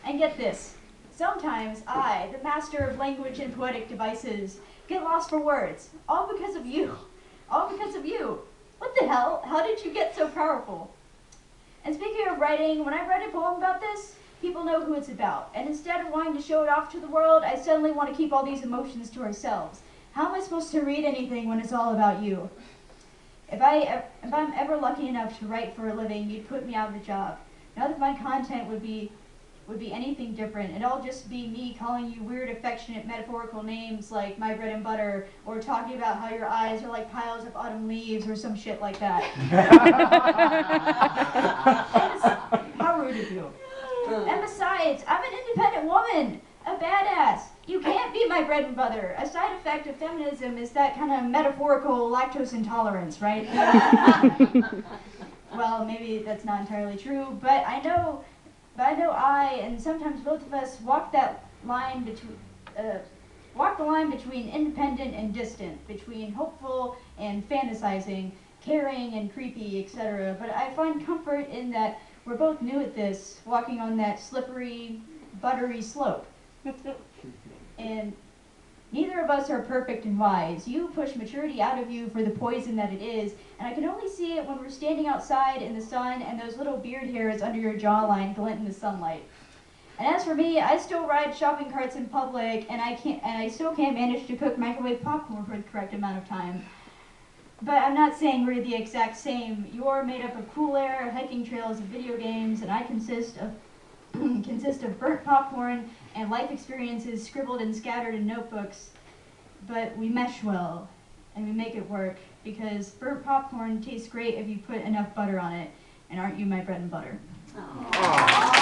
And get this, sometimes I, the master of language and poetic devices, get lost for words, all because of you. All because of you. What the hell? How did you get so powerful? And speaking of writing, when I write a poem about this, people know who it's about. And instead of wanting to show it off to the world, I suddenly want to keep all these emotions to ourselves. How am I supposed to read anything when it's all about you? If I'm ever lucky enough to write for a living, you'd put me out of a job. None of my content would be anything different. It'd all just be me calling you weird, affectionate, metaphorical names like my bread and butter, or talking about how your eyes are like piles of autumn leaves, or some shit like that. How rude of you. And besides, I'm an independent woman, a badass. You can't be my bread and butter. A side effect of feminism is that kind of metaphorical lactose intolerance, right? Well, maybe that's not entirely true, but I know I, and sometimes both of us, walk the line between independent and distant, between hopeful and fantasizing, caring and creepy, etc. But I find comfort in that we're both new at this, walking on that slippery, buttery slope. And neither of us are perfect and wise. You push maturity out of you for the poison that it is, and I can only see it when we're standing outside in the sun and those little beard hairs under your jawline glint in the sunlight. And as for me, I still ride shopping carts in public, and I still can't manage to cook microwave popcorn for the correct amount of time. But I'm not saying we're the exact same. You're made up of cool air, hiking trails, and video games, and I consist of burnt popcorn and life experiences scribbled and scattered in notebooks. But we mesh well, and we make it work, because burnt popcorn tastes great if you put enough butter on it, and aren't you my bread and butter? Aww.